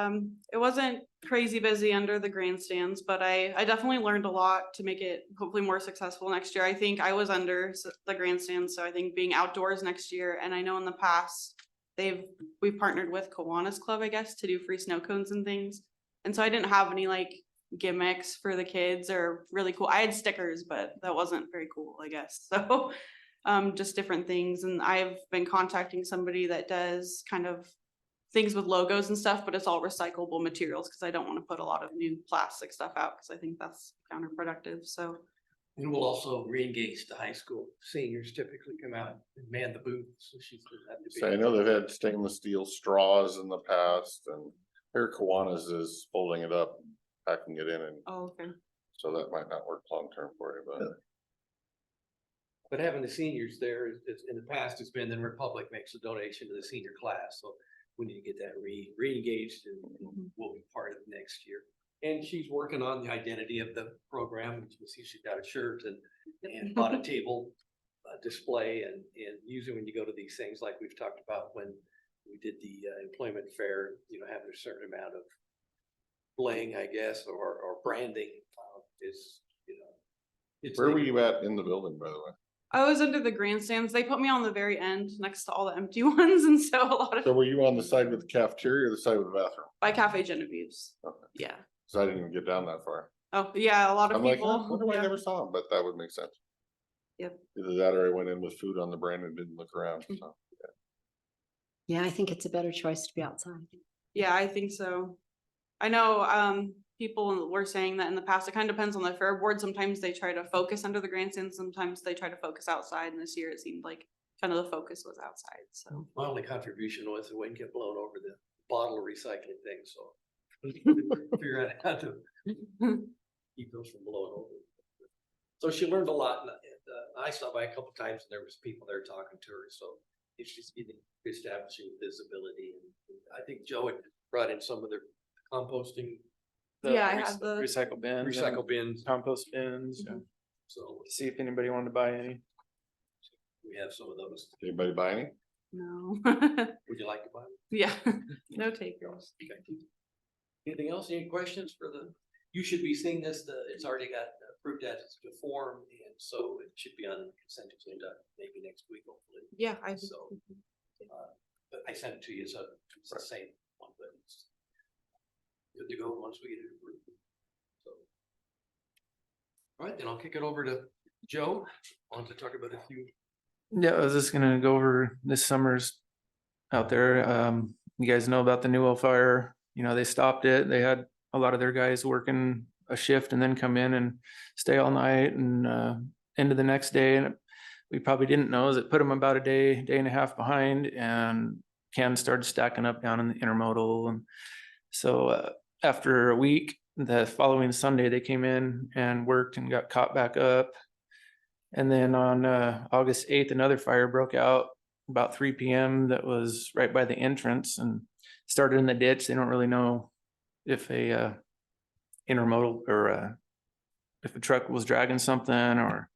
it wasn't crazy busy under the grandstands, but I definitely learned a lot to make it hopefully more successful next year. I think I was under the grandstands, so I think being outdoors next year, and I know in the past we've partnered with Kiwanis Club, I guess, to do free snow cones and things. And so I didn't have any like gimmicks for the kids or really cool. I had stickers, but that wasn't very cool, I guess. So just different things. And I've been contacting somebody that does kind of things with logos and stuff, but it's all recyclable materials because I don't want to put a lot of new plastic stuff out because I think that's counterproductive. So. And we'll also re-engage the high school seniors, typically come out and man the booth. So she's. So I know they've had stainless steel straws in the past, and here Kiwanis is folding it up, packing it in, and Oh, okay. so that might not work long term for you, But having the seniors there, in the past, it's been the Republic makes a donation to the senior class, so we need to get that re-engaged and we'll be part of it next year. And she's working on the identity of the program. You can see she's got a shirt and bought a table display, and usually when you go to these things, like we've talked about when we did the employment fair, having a certain amount of bling, I guess, or branding is, it's. Where were you at in the building, by the way? I was under the grandstands. They put me on the very end next to all the empty ones. And so a lot So of were you on the side with the cafeteria or the side with the bathroom? by Cafe Genevieve's. Okay. Yeah. Cause I didn't even get down that far. Oh, yeah. A lot of I'm like, people. I wonder why I yeah. never saw him, but that would make sense. Yep. Either that or I went in with food on the brand and didn't look around, so. Yeah, I think it's a better choice to be outside. Yeah, I think so. I know people were saying that in the past. It kind of depends on the fair board. Sometimes they try to focus under the grandstand. Sometimes they try to focus outside. And this year it seemed like kind of the focus was outside. So My only contribution was the wind kept blowing over the bottle recycling thing, so. Figure out how to keep those from blowing over. So she learned a lot, and I stopped by a couple times and there was people there talking to her, so it's just establishing visibility. And I think Joe had brought in some of their composting. yeah, I had the Recycle bins. Recycle and bins. Compost bins, yeah. So See if anybody wanted to buy any. we have some of those. Anybody buy any? no. Would you like to buy them? yeah, no takers. Okay. Anything else? Any questions for you should be seeing this, it's already got approved as to form, and so it should be on the consent agenda maybe next week, hopefully. Yeah, I So, but I sent it to you, so it's the same one, but it's good to go once we get it approved. So. All right, then I'll kick it over to Joe. I want to talk about a few. Yeah, I was just gonna go over this summer's out there. You guys know about the Newell fire. They stopped it. They had a lot of their guys working a shift and then come in and stay all night and into the next day. And we probably didn't know is it put them about a day and a half behind, and cans started stacking up down in the intermodal. And so after a week, the following Sunday, they came in and worked and got caught back up. And then on August 8th, another fire broke out about 3 p.m. that was right by the entrance and started in the ditch. They don't really know if a intermodal or if a truck was dragging something or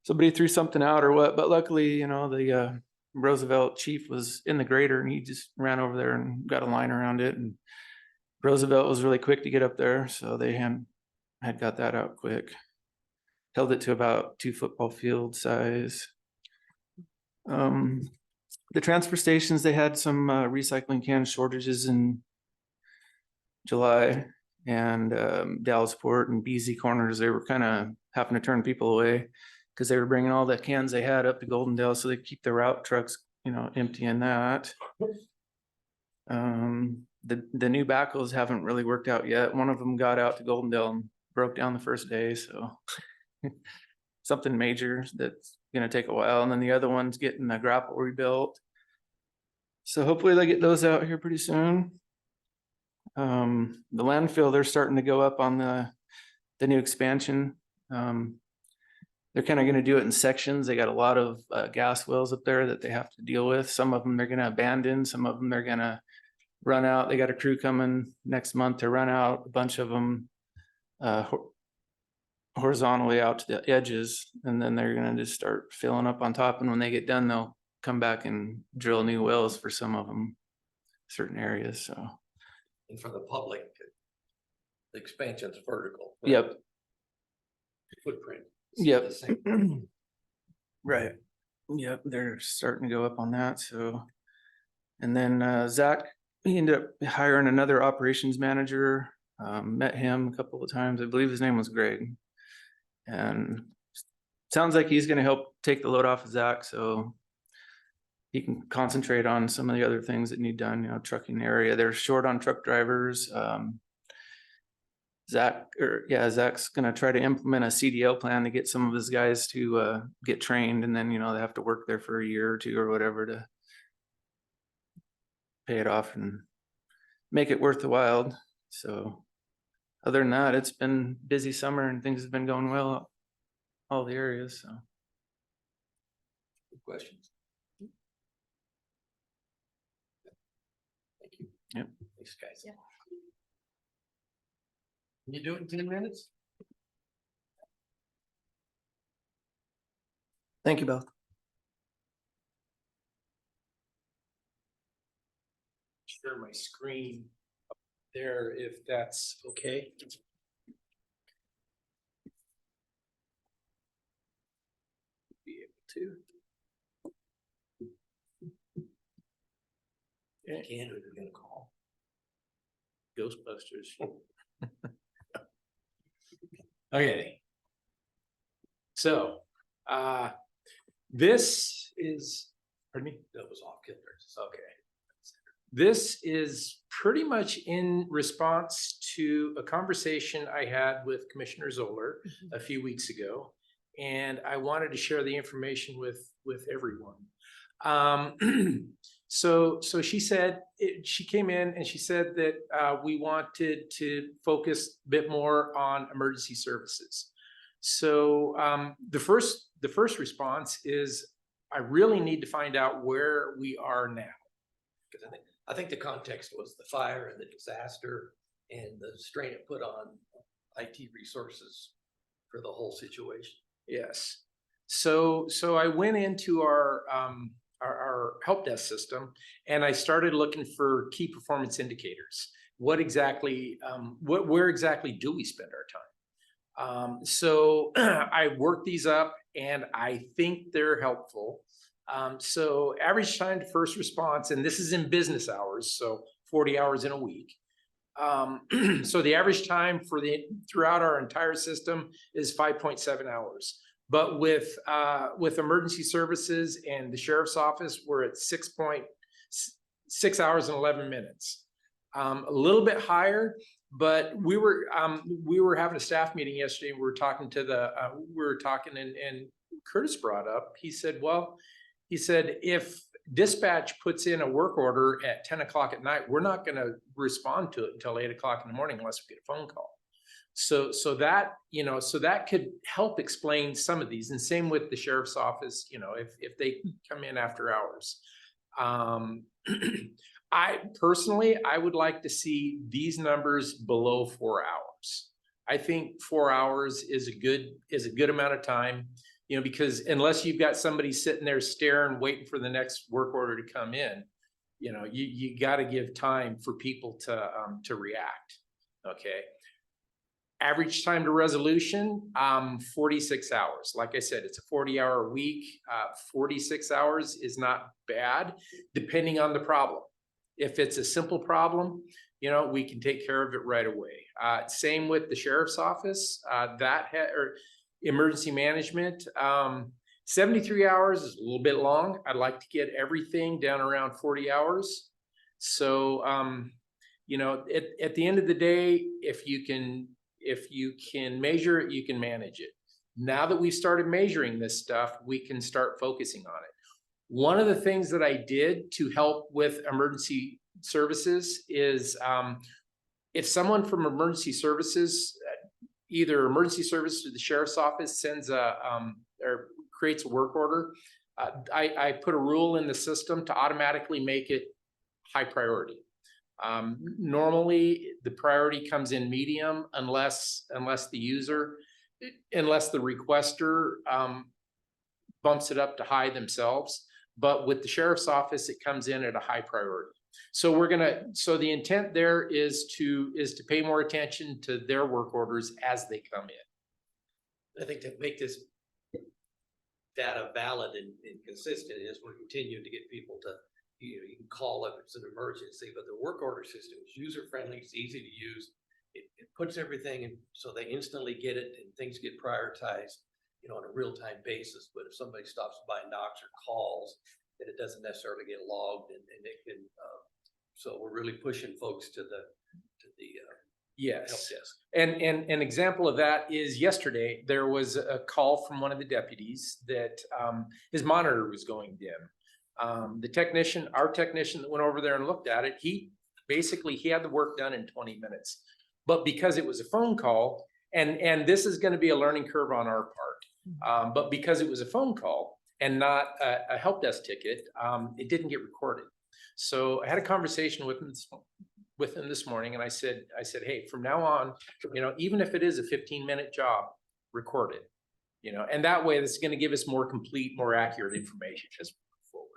somebody threw something out or what. But luckily, the Roosevelt chief was in the grader and he just ran over there and got a line around it. And Roosevelt was really quick to get up there, so they had got that out quick. Held it to about 2 football field size. The transfer stations, they had some recycling can shortages in July, and Dallasport and BZ Corners, they were kind of having to turn people away because they were bringing all the cans they had up to Goldendale so they could keep the route trucks, emptying that. The new backhoes haven't really worked out yet. One of them got out to Goldendale and broke down the first day, so something major that's gonna take a while. And then the other one's getting a grapple rebuilt. So hopefully they get those out here pretty soon. The landfill, they're starting to go up on the new expansion. They're kind of going to do it in sections. They got a lot of gas wells up there that they have to deal with. Some of them they're going to abandon. Some of them they're going to run out. They got a crew coming next month to run out a bunch of them horizontally out to the edges, and then they're going to just start filling up on top. And when they get done, they'll come back and drill new wells for some of them, certain areas. So, And for the public, the expansion's vertical. yep. Footprint. Yep. The same. Right. Yep, they're starting to go up on that, so. And then Zach, he ended up hiring another operations manager, met him a couple of times. I believe his name was Greg. And sounds like he's gonna help take the load off of Zach, so he can concentrate on some of the other things that need done, trucking area. They're short on truck drivers. Zach's gonna try to implement a CDL plan to get some of his guys to get trained, and then they have to work there for a year or two or whatever to pay it off and make it worth the while. So other than that, it's been busy summer and things have been going well all the areas. So Good questions. Thank you. Yep. Thanks, guys. Yeah. Can you do it in 10 minutes? Thank you both. Share my screen up there if that's okay. Be able to. Can't, or you're gonna call. Ghostbusters. Okay. So, this is, pardon me? That was off kilter. Okay. This is pretty much in response to a conversation I had with Commissioner Zoller a few weeks ago. And I wanted to share the information with everyone. So she said, she came in and she said that we wanted to focus a bit more on emergency services. So the first response is, I really need to find out where we are now. Because I think the context was the fire and the disaster and the strain it put on IT resources for the whole situation. Yes. So I went into our help desk system and I started looking for key performance indicators. What exactly, where exactly do we spend our time? So I worked these up and I think they're helpful. So average time to first response, and this is in business hours, so 40 hours in a week. So the average time throughout our entire system is 5.7 hours. But with emergency services and the sheriff's office, we're at 6 hours and 11 minutes. A little bit higher, but we were having a staff meeting yesterday. And we were talking and Curtis brought up, he said, if dispatch puts in a work order at 10 o'clock at night, we're not going to respond to it until 8 o'clock in the morning unless we get a phone call. So that could help explain some of these, and same with the sheriff's office, if they come in after hours. I personally would like to see these numbers below 4 hours. I think 4 hours is a good amount of time, because unless you've got somebody sitting there staring, waiting for the next work order to come in, you got to give time for people to react. Okay. Average time to resolution, 46 hours. Like I said, it's a 40-hour week. 46 hours is not bad, depending on the problem. If it's a simple problem, we can take care of it right away. Same with the sheriff's office, or emergency management. 73 hours is a little bit long. I'd like to get everything down around 40 hours. So, at the end of the day, if you can measure it, you can manage it. Now that we've started measuring this stuff, we can start focusing on it. One of the things that I did to help with emergency services is if someone from emergency services, either emergency service or the sheriff's office sends or creates a work order, I put a rule in the system to automatically make it high priority. Normally the priority comes in medium unless the requester bumps it up to high themselves. But with the sheriff's office, it comes in at a high priority. So so the intent there is to pay more attention to their work orders as they come in. I think to make this data valid and consistent is we're continuing to get people to, you can call if it's an emergency, but the work order system is user-friendly, it's easy to use. It puts everything in, so they instantly get it and things get prioritized, on a real-time basis. But if somebody stops by, knocks or calls, then it doesn't necessarily get logged and it can, so we're really pushing folks to the help Yes. desk. And an example of that is yesterday, there was a call from one of the deputies that his monitor was going dim. The technician, our technician that went over there and looked at it, he had the work done in 20 minutes. But because it was a phone call, and this is going to be a learning curve on our part, but because it was a phone call and not a help desk ticket, it didn't get recorded. So I had a conversation with him this morning, and I said, hey, from now on, even if it is a 15-minute job, record it, and that way this is going to give us more complete, more accurate information as we move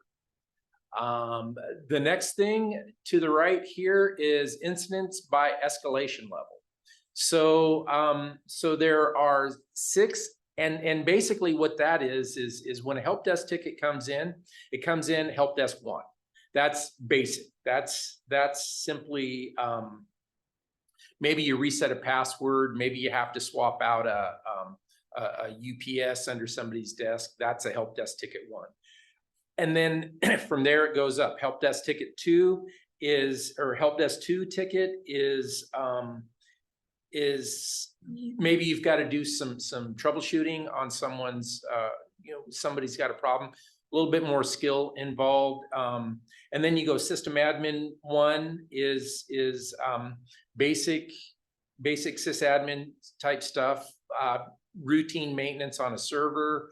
forward. The next thing to the right here is incidents by escalation level. So there are 6, and basically what that is when a help desk ticket comes in, it comes in help desk 1. That's basic. That's simply maybe you reset a password, maybe you have to swap out a UPS under somebody's desk. That's a help desk ticket 1. And then from there it goes up. Help desk ticket 2 help desk 2 ticket is maybe you've got to do some troubleshooting on someone's somebody's got a problem, a little bit more skill involved. And then you go system admin 1 is basic sysadmin type stuff, routine maintenance on a server,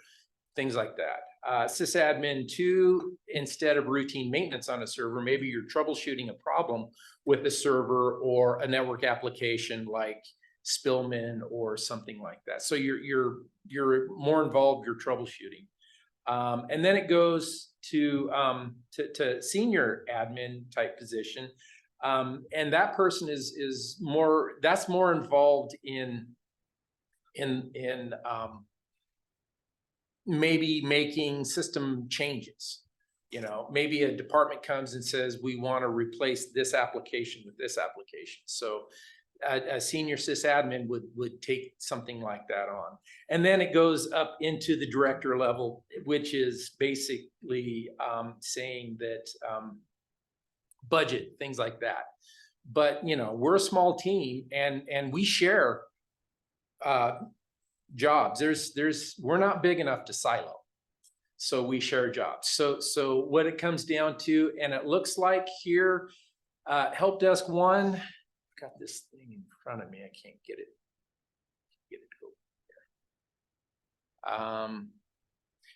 things like that. Sysadmin 2, instead of routine maintenance on a server, maybe you're troubleshooting a problem with a server or a network application like Spillman or something like that. So you're more involved, you're troubleshooting. And then it goes to senior admin type position. And that person is more involved in maybe making system changes. Maybe a department comes and says, we want to replace this application with this application. So a senior sysadmin would take something like that on. And then it goes up into the director level, which is basically saying that budget, things like that. But, we're a small team and we share jobs. We're not big enough to silo. So we share jobs. So what it comes down to, and it looks like here, help desk 1, got this thing in front of me. I can't get it.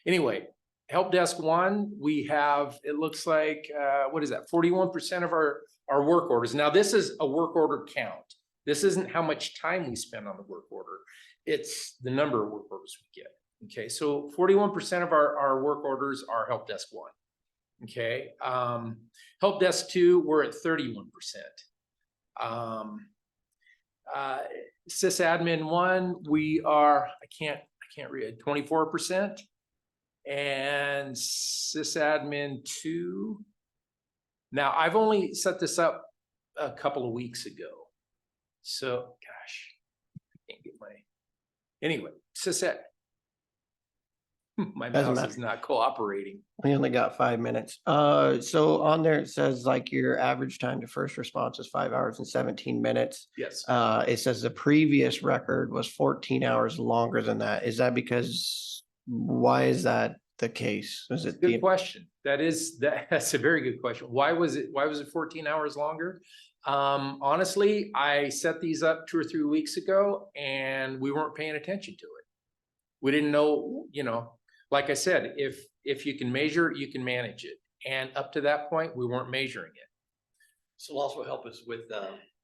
Anyway, help desk 1, we have, it looks like, what is that? 41% of our work orders. Now this is a work order count. This isn't how much time we spend on the work order. It's the number of work orders we get. Okay, so 41% of our work orders are help desk 1. Okay, help desk 2, we're at 31%. Sysadmin 1, we are, I can't read, 24%. And sysadmin 2, now I've only set this up a couple of weeks ago. So, gosh, I can't get anyway, sysad. My mouse is not cooperating. We only got 5 minutes. So on there, it says like your average time to first response is 5 hours and 17 minutes. Yes. It says the previous record was 14 hours longer than that. Is that because, why is that the case? Is it Good question. That's a very good question. Why was it 14 hours longer? Honestly, I set these up 2 or 3 weeks ago and we weren't paying attention to it. We didn't know, like I said, if you can measure, you can manage it. And up to that point, we weren't measuring it. This will also help us with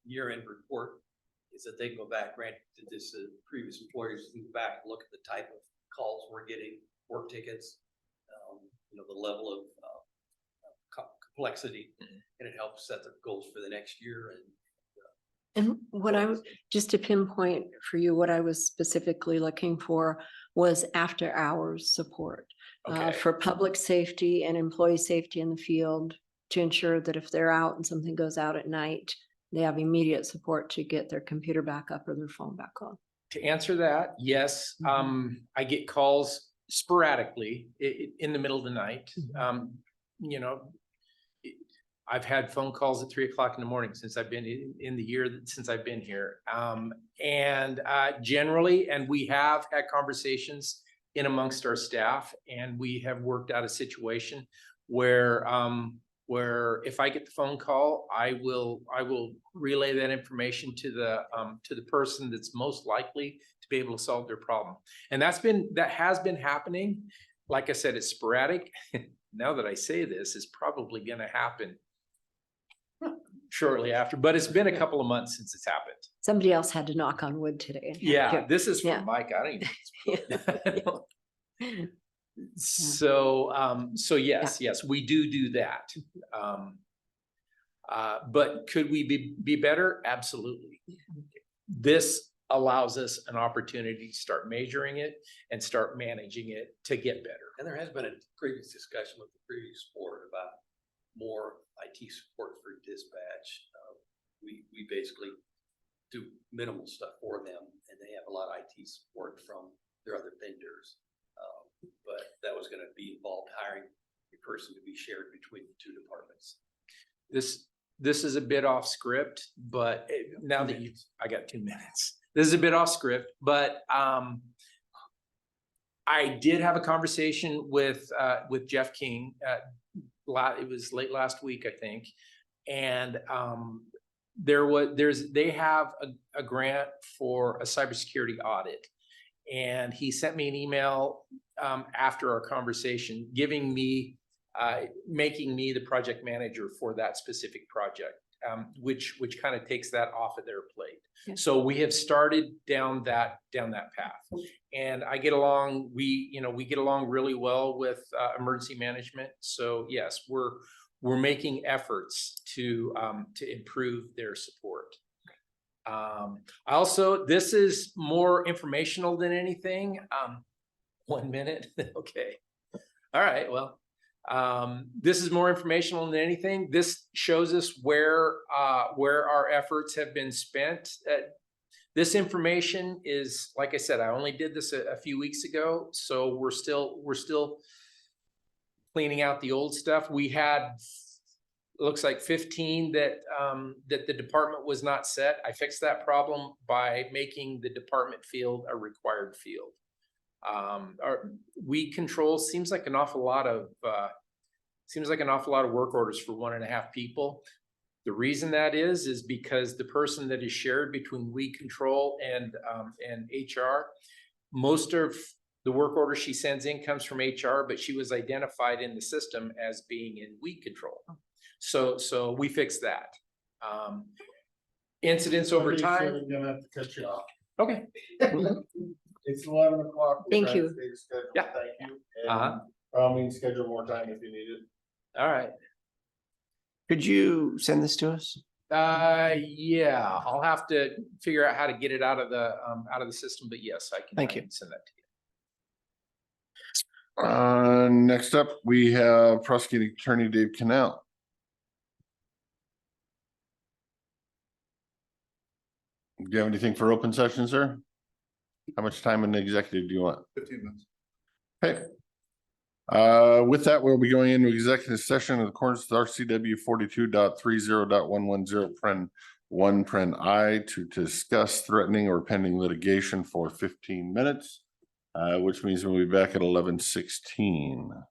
year-end report, is that they can go back, granted, this previous employers can go back and look at the type of calls we're getting, work tickets, the level of complexity, and it helps set the goals for the next year. And what I, just to pinpoint for you, what I was specifically looking for was after hours support Okay. for public safety and employee safety in the field, to ensure that if they're out and something goes out at night, they have immediate support to get their computer back up or their phone back on. To answer that, yes, I get calls sporadically in the middle of the night. I've had phone calls at 3 o'clock in the morning since I've been in the year since I've been here. Generally, and we have had conversations in amongst our staff, and we have worked out a situation where if I get the phone call, I will relay that information to the person that's most likely to be able to solve their problem. And that has been happening. Like I said, it's sporadic. Now that I say this, it's probably going to happen shortly after, but it's been a couple of months since it's happened. Somebody else had to knock on wood today. Yeah, this is Yeah. from Mike. I don't even. So yes, we do that. But could we be better? Absolutely. This allows us an opportunity to start measuring it and start managing it to get better. And there has been a previous discussion with the previous board about more IT support for dispatch. We basically do minimal stuff for them, and they have a lot of IT support from their other vendors. But that was going to be involved hiring a person to be shared between the two departments. This is a bit off script, but now that I got 2 minutes. This is a bit off script, but I did have a conversation with Jeff King. It was late last week, I think, and they have a grant for a cybersecurity audit, and he sent me an email after our conversation, giving me making me the project manager for that specific project, which kind of takes that off of their plate. Yeah. So we have started down that path, and we get along really well with emergency management. So yes, we're making efforts to improve their support. Also, this is more informational than anything. 1 minute. Okay. All right. Well, this is more informational than anything. This shows us where our efforts have been spent. This information is, like I said, I only did this a few weeks ago, so we're still cleaning out the old stuff. We had, looks like 15 that the department was not set. I fixed that problem by making the department field a required field. Our weed control seems like an awful lot of work orders for 1.5 people. The reason that is because the person that is shared between weed control and HR, most of the work order she sends in comes from HR, but she was identified in the system as being in weed control. So we fixed that. Incidents over time. I'm gonna have to cut you off. Okay. It's 11 o'clock. We're Thank trying to you. stay scheduled. Yeah. Thank you. And Uh-huh. by all means, schedule more time if you need it. All right. Could you send this to us? Yeah, I'll have to figure out how to get it out of the system, but yes, I can. Thank I you. can send that to you. Next up, we have prosecuting attorney Dave Cannell. Do you have anything for open session, sir? How much time in the executive do you want? 15 minutes. Okay. With that, we'll be going into executive session in accordance with RCW 42.30.110 paren 1 paren I to discuss threatening or pending litigation for 15 minutes, which means we'll be back at 11:16.